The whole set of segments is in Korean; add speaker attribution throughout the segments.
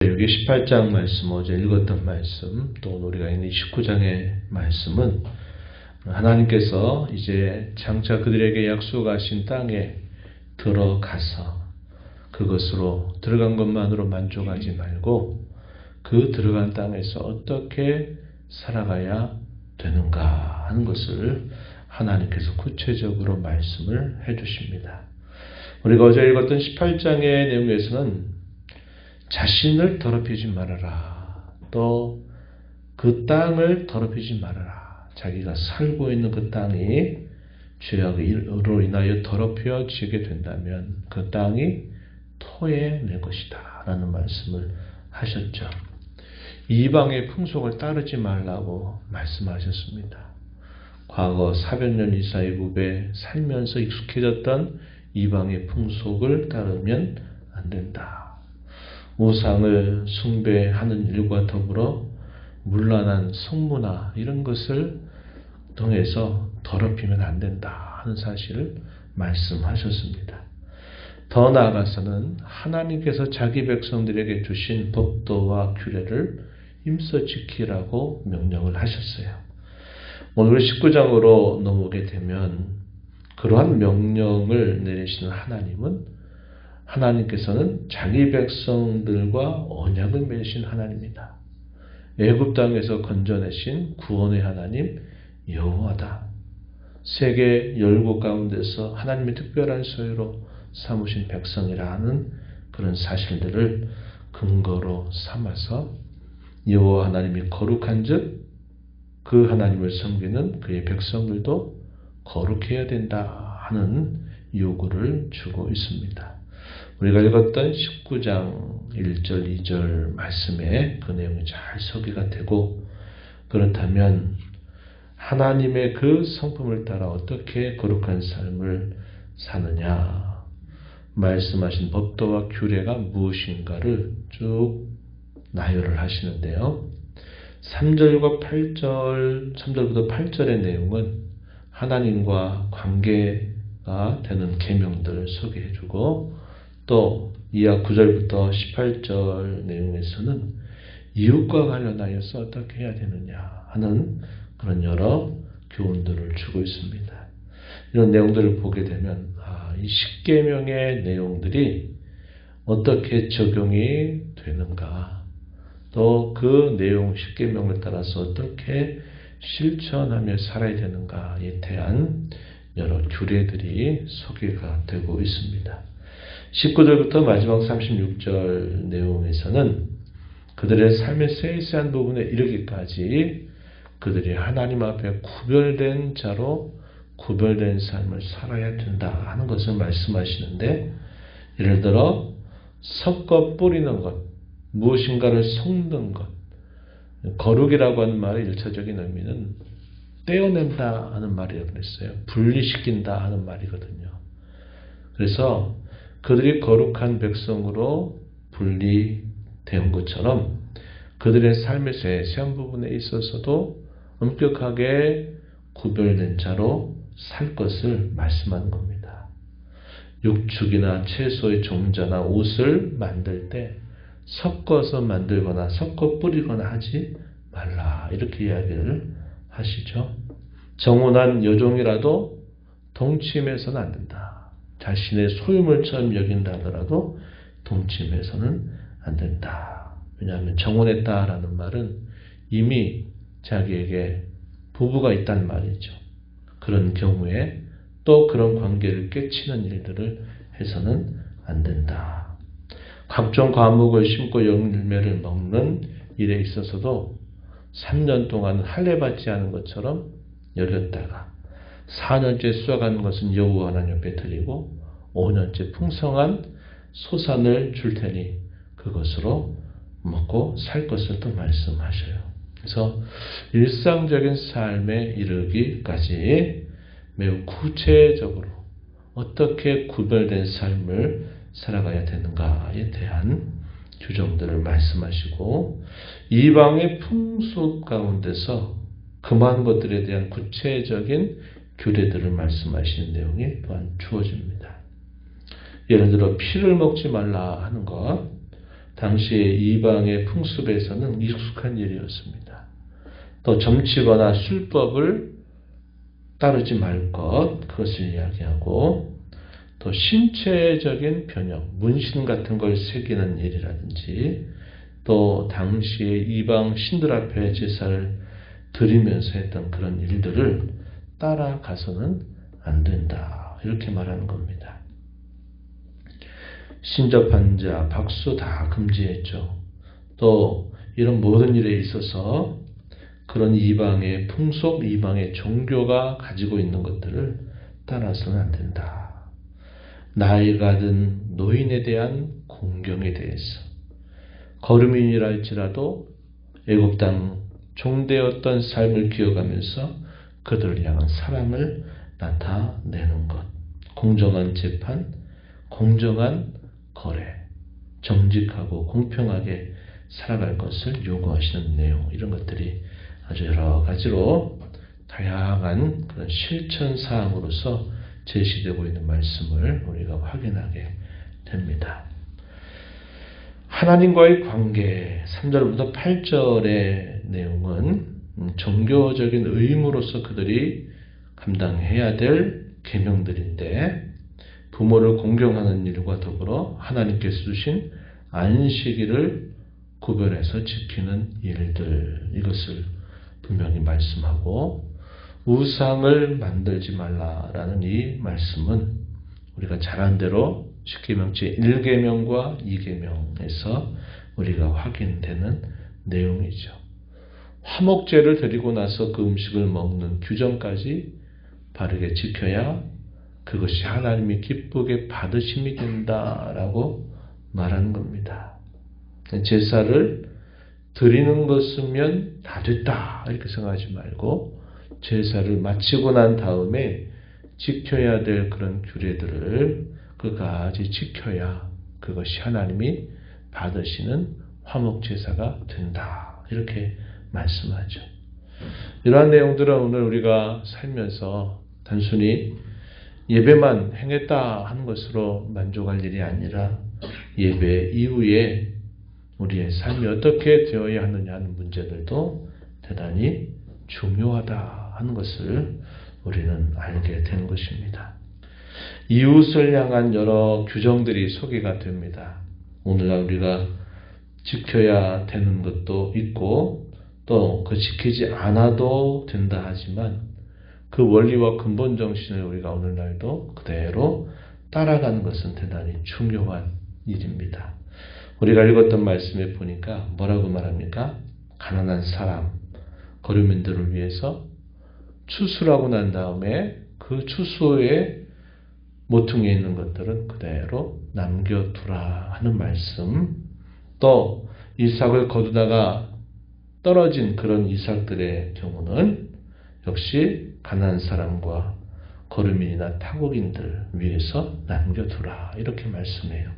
Speaker 1: 여기 18장 말씀, 어제 읽었던 말씀, 또 우리가 있는 19장의 말씀은 하나님께서 이제 장차 그들에게 약속하신 땅에 들어가서 그것으로 들어간 것만으로 만족하지 말고 그 들어간 땅에서 어떻게 살아가야 되는가 하는 것을 하나님께서 구체적으로 말씀을 해주십니다. 우리가 어제 읽었던 18장의 내용에서는 자신을 더럽히지 말아라. 또 그 땅을 더럽히지 말아라. 자기가 살고 있는 그 땅이 죄악으로 인하여 더럽혀지게 된다면 그 땅이 토해낼 것이다 라는 말씀을 하셨죠. 이방의 풍속을 따르지 말라고 말씀하셨습니다. 과거 400년 이상 애굽에 살면서 익숙해졌던 이방의 풍속을 따르면 안 된다. 우상을 숭배하는 일과 더불어 문란한 성문화 이런 것을 통해서 더럽히면 안 된다 하는 사실을 말씀하셨습니다. 더 나아가서는 하나님께서 자기 백성들에게 주신 법도와 규례를 힘써 지키라고 명령을 하셨어요. 오늘 19장으로 넘어오게 되면 그러한 명령을 내리시는 하나님께서는 자기 백성들과 언약을 맺으신 하나님이다. 애굽 땅에서 건져내신 구원의 하나님 여호와다. 세계 열국 가운데서 하나님의 특별한 소유로 삼으신 백성이라는 그런 사실들을 근거로 삼아서 여호와 하나님이 거룩한즉 그 하나님을 섬기는 그의 백성들도 거룩해야 된다 하는 요구를 주고 있습니다. 우리가 읽었던 19장 1절 2절 말씀에 그 내용이 잘 서기가 되고, 그렇다면 하나님의 그 성품을 따라 어떻게 거룩한 삶을 사느냐, 말씀하신 법도와 규례가 무엇인가를 쭉 나열을 하시는데요. 3절부터 8절의 내용은 하나님과 관계가 되는 계명들을 소개해주고, 또 이하 9절부터 18절 내용에서는 이웃과 관련하여서 어떻게 해야 되느냐 하는 그런 여러 교훈들을 주고 있습니다. 이런 내용들을 보게 되면 이 10계명의 내용들이 어떻게 적용이 되는가, 또 그 내용 10계명을 따라서 어떻게 실천하며 살아야 되는가에 대한 여러 규례들이 소개가 되고 있습니다. 19절부터 마지막 36절 내용에서는 그들의 삶의 세세한 부분에 이르기까지 그들이 하나님 앞에 구별된 자로 구별된 삶을 살아야 된다 하는 것을 말씀하시는데, 예를 들어 섞어 뿌리는 것, 무엇인가를 섞는 것, 거룩이라고 하는 말의 일차적인 의미는 떼어낸다 하는 말이라고 그랬어요. 분리시킨다 하는 말이거든요. 그래서 그들이 거룩한 백성으로 분리된 것처럼 그들의 삶의 세세한 부분에 있어서도 엄격하게 구별된 자로 살 것을 말씀하는 겁니다. 육축이나 채소의 종자나 옷을 만들 때 섞어서 만들거나 섞어 뿌리거나 하지 말라, 이렇게 이야기를 하시죠. 정혼한 여종이라도 동침해서는 안 된다. 자신의 소유물처럼 여긴다 하더라도 동침해서는 안 된다. 왜냐하면 정혼했다라는 말은 이미 자기에게 부부가 있다는 말이죠. 그런 경우에 또 그런 관계를 깨치는 일들을 해서는 안 된다. 각종 과목을 심고 열매를 먹는 일에 있어서도 3년 동안 할례받지 않은 것처럼 열렸다가 4년째 수확하는 것은 여호와 하나님 앞에 드리고 5년째 풍성한 소산을 줄 테니 그것으로 먹고 살 것을 또 말씀하셔요. 그래서 일상적인 삶에 이르기까지 매우 구체적으로 어떻게 구별된 삶을 살아가야 되는가에 대한 규정들을 말씀하시고, 이방의 풍습 가운데서 금한 것들에 대한 구체적인 규례들을 말씀하시는 내용이 또한 주어집니다. 예를 들어 피를 먹지 말라 하는 것, 당시의 이방의 풍습에서는 익숙한 일이었습니다. 또 점치거나 술법을 따르지 말 것, 그것을 이야기하고, 또 신체적인 변형, 문신 같은 걸 새기는 일이라든지, 또 당시의 이방 신들 앞에 제사를 드리면서 했던 그런 일들을 따라가서는 안 된다, 이렇게 말하는 겁니다. 신접한 자, 박수 다 금지했죠. 또 이런 모든 일에 있어서 그런 이방의 풍속, 이방의 종교가 가지고 있는 것들을 따라서는 안 된다. 나이가 든 노인에 대한 공경에 대해서, 거류민이라 할지라도 애굽 땅 종되었던 삶을 기억하면서 그들을 향한 사랑을 나타내는 것, 공정한 재판, 공정한 거래, 정직하고 공평하게 살아갈 것을 요구하시는 내용, 이런 것들이 아주 여러 가지로 다양한 그런 실천 사항으로서 제시되고 있는 말씀을 우리가 확인하게 됩니다. 하나님과의 관계, 3절부터 8절의 내용은 종교적인 의무로서 그들이 감당해야 될 계명들인데, 부모를 공경하는 일과 더불어 하나님께서 주신 안식일을 구별해서 지키는 일들, 이것을 분명히 말씀하고, 우상을 만들지 말라라는 이 말씀은 우리가 잘 아는 대로 10계명 제1계명과 2계명에서 우리가 확인되는 내용이죠. 화목제를 드리고 나서 그 음식을 먹는 규정까지 바르게 지켜야 그것이 하나님이 기쁘게 받으심이 된다라고 말하는 겁니다. 제사를 드리는 것이면 다 됐다 이렇게 생각하지 말고, 제사를 마치고 난 다음에 지켜야 될 그런 규례들을 끝까지 지켜야 그것이 하나님이 받으시는 화목제사가 된다, 이렇게 말씀하죠. 이러한 내용들은 오늘 우리가 살면서 단순히 예배만 행했다 하는 것으로 만족할 일이 아니라, 예배 이후에 우리의 삶이 어떻게 되어야 하느냐 하는 문제들도 대단히 중요하다 하는 것을 우리는 알게 된 것입니다. 이웃을 향한 여러 규정들이 소개가 됩니다. 오늘날 우리가 지켜야 되는 것도 있고, 또 그 지키지 않아도 된다 하지만, 그 원리와 근본 정신을 우리가 오늘날도 그대로 따라가는 것은 대단히 중요한 일입니다. 우리가 읽었던 말씀에 보니까 뭐라고 말합니까? 가난한 사람, 거류민들을 위해서 추수하고 난 다음에 그 추수에 모퉁이에 있는 것들은 그대로 남겨두라 하는 말씀, 또 이삭을 거두다가 떨어진 그런 이삭들의 경우는 역시 가난한 사람과 거류민이나 타국인들 위해서 남겨두라, 이렇게 말씀해요.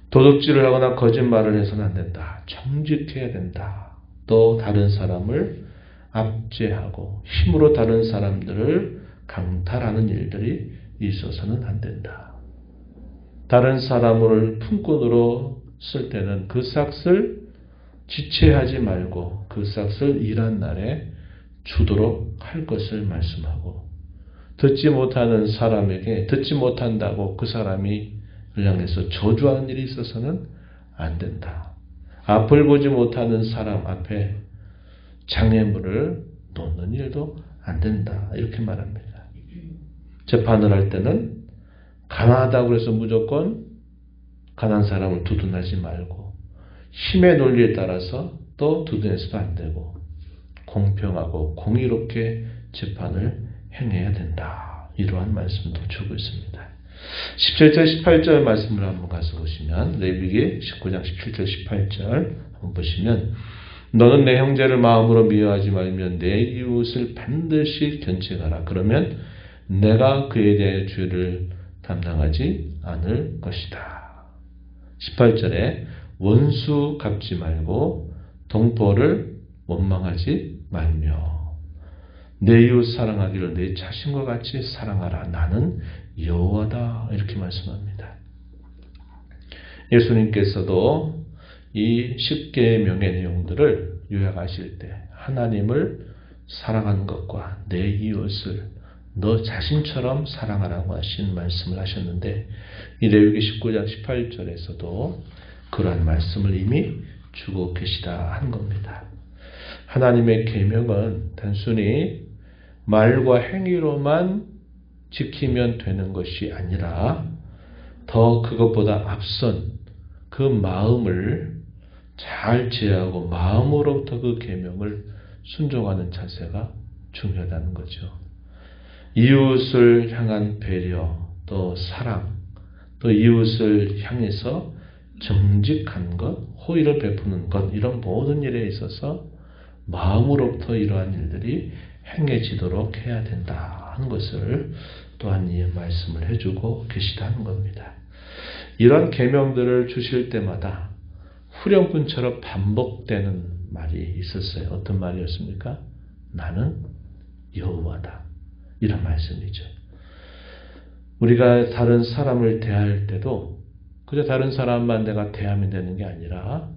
Speaker 1: 도둑질을 하거나 거짓말을 해서는 안 된다. 정직해야 된다. 또 다른 사람을 압제하고 힘으로 다른 사람들을 강탈하는 일들이 있어서는 안 된다. 다른 사람을 품꾼으로 쓸 때는 그 삭을 지체하지 말고 그 삭을 일한 날에 주도록 할 것을 말씀하고, 듣지 못하는 사람에게 듣지 못한다고 그 사람이 향해서 저주하는 일이 있어서는 안 된다. 앞을 보지 못하는 사람 앞에 장애물을 놓는 일도 안 된다, 이렇게 말합니다. 재판을 할 때는 가난하다고 해서 무조건 가난한 사람을 두둔하지 말고, 힘의 논리에 따라서 또 두둔해서도 안 되고, 공평하고 공의롭게 재판을 행해야 된다, 이러한 말씀도 주고 있습니다. 17절 18절 말씀을 한번 가서 보시면, 레위기 19장 17절 18절 한번 보시면, 너는 내 형제를 마음으로 미워하지 말면 내 이웃을 반드시 견책하라. 그러면 내가 그에 대해 죄를 담당하지 않을 것이다. 18절에 원수 갚지 말고 동포를 원망하지 말며 내 이웃 사랑하기를 내 자신과 같이 사랑하라. 나는 여호와다, 이렇게 말씀합니다. 예수님께서도 이 10계명의 내용들을 요약하실 때 하나님을 사랑하는 것과 내 이웃을 너 자신처럼 사랑하라고 하신 말씀을 하셨는데 이 레위기 19장 18절에서도 그러한 말씀을 이미 주고 계시다 한 겁니다. 하나님의 계명은 단순히 말과 행위로만 지키면 되는 것이 아니라 더 그것보다 앞선 그 마음을 잘 제어하고 마음으로부터 그 계명을 순종하는 자세가 중요하다는 거죠. 이웃을 향한 배려, 또 사랑, 또 이웃을 향해서 정직한 것, 호의를 베푸는 것, 이런 모든 일에 있어서 마음으로부터 이러한 일들이 행해지도록 해야 된다 하는 것을 또한 이 말씀을 해주고 계시다는 겁니다. 이런 계명들을 주실 때마다 후렴군처럼 반복되는 말이 있었어요. 어떤 말이었습니까? 나는 여호와다. 이런 말씀이죠. 우리가 다른 사람을 대할 때도 그저 다른 사람만 내가 대하면 되는 게 아니라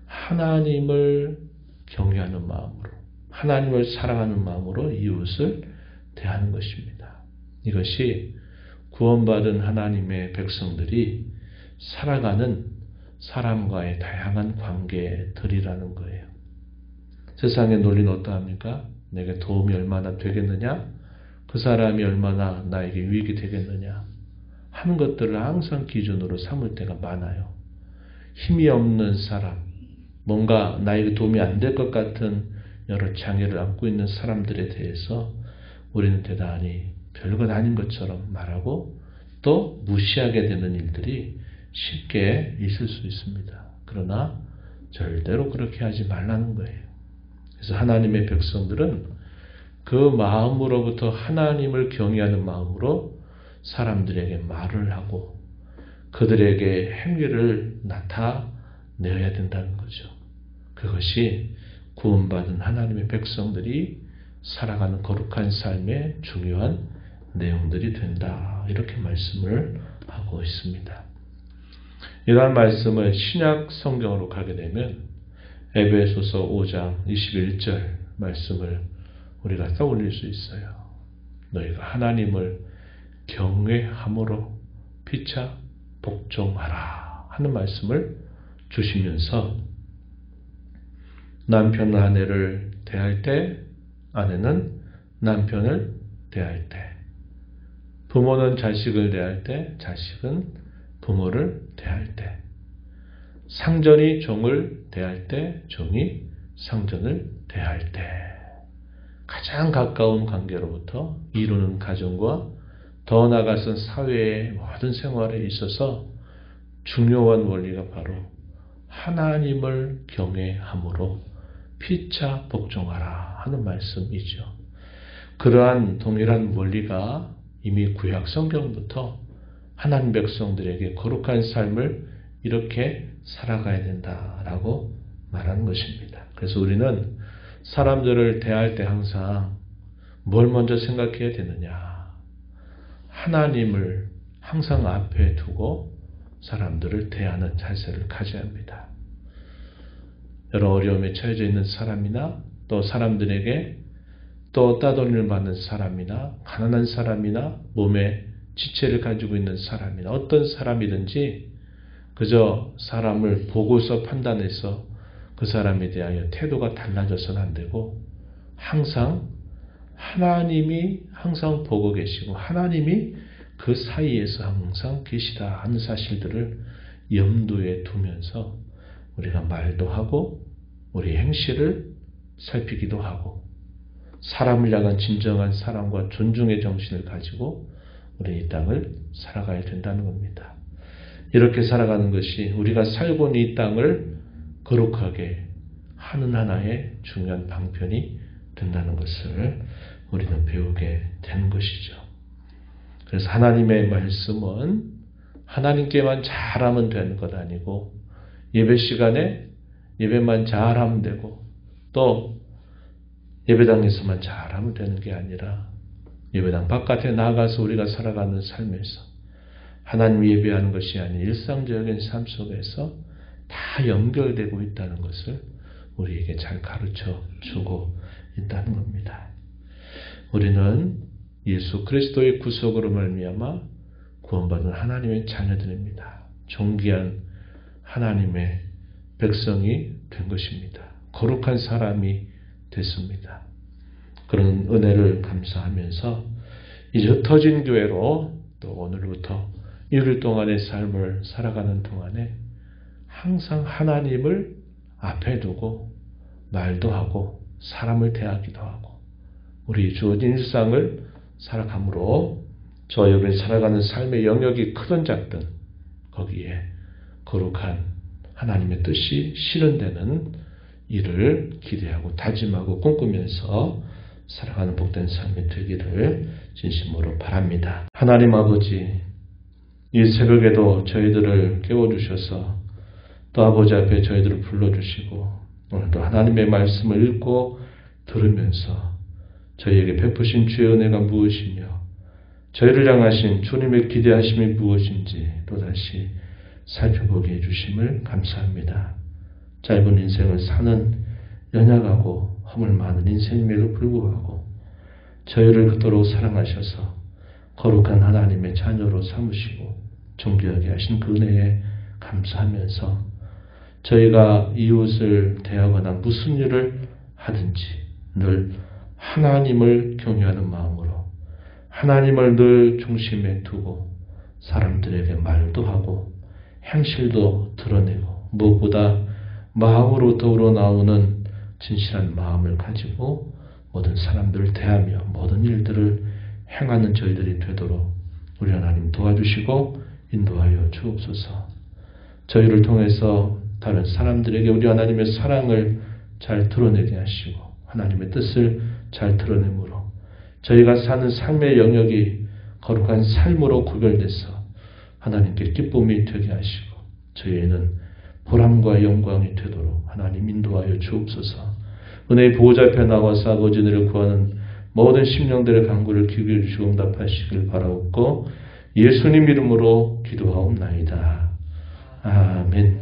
Speaker 1: 하나님을 경외하는 마음으로, 하나님을 사랑하는 마음으로 이웃을 대하는 것입니다. 이것이 구원받은 하나님의 백성들이 살아가는 사람과의 다양한 관계들이라는 거예요. 세상의 논리는 어떠합니까? 내게 도움이 얼마나 되겠느냐? 그 사람이 얼마나 나에게 유익이 되겠느냐? 하는 것들을 항상 기준으로 삼을 때가 많아요. 힘이 없는 사람, 뭔가 나에게 도움이 안 될 것 같은 여러 장애를 안고 있는 사람들에 대해서 우리는 대단히 별것 아닌 것처럼 말하고 또 무시하게 되는 일들이 쉽게 있을 수 있습니다. 그러나 절대로 그렇게 하지 말라는 거예요. 그래서 하나님의 백성들은 그 마음으로부터 하나님을 경외하는 마음으로 사람들에게 말을 하고 그들에게 행위를 나타내야 된다는 거죠. 그것이 구원받은 하나님의 백성들이 살아가는 거룩한 삶의 중요한 내용들이 된다. 이렇게 말씀을 하고 있습니다. 이러한 말씀을 신약 성경으로 가게 되면 에베소서 5장 21절 말씀을 우리가 떠올릴 수 있어요. 너희가 하나님을 경외함으로 피차 복종하라 하는 말씀을 주시면서 남편 아내를 대할 때 아내는 남편을 대할 때 부모는 자식을 대할 때 자식은 부모를 대할 때 상전이 종을 대할 때 종이 상전을 대할 때 가장 가까운 관계로부터 이루는 가정과 더 나아가선 사회의 모든 생활에 있어서 중요한 원리가 바로 하나님을 경외함으로 피차 복종하라 하는 말씀이죠. 그러한 동일한 원리가 이미 구약 성경부터 하나님 백성들에게 거룩한 삶을 이렇게 살아가야 된다라고 말하는 것입니다. 그래서 우리는 사람들을 대할 때 항상 뭘 먼저 생각해야 되느냐? 하나님을 항상 앞에 두고 사람들을 대하는 자세를 가져야 합니다. 여러 어려움에 처해져 있는 사람이나 또 사람들에게 또 따돌림을 받는 사람이나 가난한 사람이나 몸에 지체를 가지고 있는 사람이나 어떤 사람이든지 그저 사람을 보고서 판단해서 그 사람에 대하여 태도가 달라져서는 안 되고 항상 하나님이 항상 보고 계시고 하나님이 그 사이에서 항상 계시다 하는 사실들을 염두에 두면서 우리가 말도 하고 우리 행실을 살피기도 하고 사람을 향한 진정한 사랑과 존중의 정신을 가지고 우리 이 땅을 살아가야 된다는 겁니다. 이렇게 살아가는 것이 우리가 살고 있는 이 땅을 거룩하게 하는 하나의 중요한 방편이 된다는 것을 우리는 배우게 되는 것이죠. 그래서 하나님의 말씀은 하나님께만 잘하면 되는 것 아니고 예배 시간에 예배만 잘하면 되고 또 예배당에서만 잘하면 되는 게 아니라 예배당 바깥에 나가서 우리가 살아가는 삶에서 하나님 예배하는 것이 아닌 일상적인 삶 속에서 다 연결되고 있다는 것을 우리에게 잘 가르쳐 주고 있다는 겁니다. 우리는 예수 그리스도의 구속으로 말미암아 구원받은 하나님의 자녀들입니다. 존귀한 하나님의 백성이 된 것입니다. 거룩한 사람이 됐습니다. 그런 은혜를 감사하면서 이제 흩어진 교회로 또 오늘부터 1일 동안의 삶을 살아가는 동안에 항상 하나님을 앞에 두고 말도 하고 사람을 대하기도 하고 우리 주어진 일상을 살아감으로 저와 여러분이 살아가는 삶의 영역이 크든 작든 거기에 거룩한 하나님의 뜻이 실현되는 일을 기대하고 다짐하고 꿈꾸면서 살아가는 복된 삶이 되기를 진심으로 바랍니다. 하나님 아버지, 이 새벽에도 저희들을 깨워주셔서 또 아버지 앞에 저희들을 불러주시고 오늘도 하나님의 말씀을 읽고 들으면서 저희에게 베푸신 주의 은혜가 무엇이며 저희를 향하신 주님의 기대하심이 무엇인지 또다시 살펴보게 해주심을 감사합니다. 짧은 인생을 사는 연약하고 허물 많은 인생임에도 불구하고 저희를 그토록 사랑하셔서 거룩한 하나님의 자녀로 삼으시고 존귀하게 하신 그 은혜에 감사하면서 저희가 이웃을 대하거나 무슨 일을 하든지 늘 하나님을 경외하는 마음으로 하나님을 늘 중심에 두고 사람들에게 말도 하고 행실도 드러내고 무엇보다 마음으로부터 우러나오는 진실한 마음을 가지고 모든 사람들을 대하며 모든 일들을 행하는 저희들이 되도록 우리 하나님 도와주시고 인도하여 주옵소서. 저희를 통해서 다른 사람들에게 우리 하나님의 사랑을 잘 드러내게 하시고 하나님의 뜻을 잘 드러내므로 저희가 사는 삶의 영역이 거룩한 삶으로 구별돼서 하나님께 기쁨이 되게 하시고 저희에는 보람과 영광이 되도록 하나님 인도하여 주옵소서. 은혜의 보호자 앞에 나와서 아버지 은혜를 구하는 모든 심령들의 간구를 기울여 주시고 응답하시길 바라옵고 예수님 이름으로 기도하옵나이다. 아멘.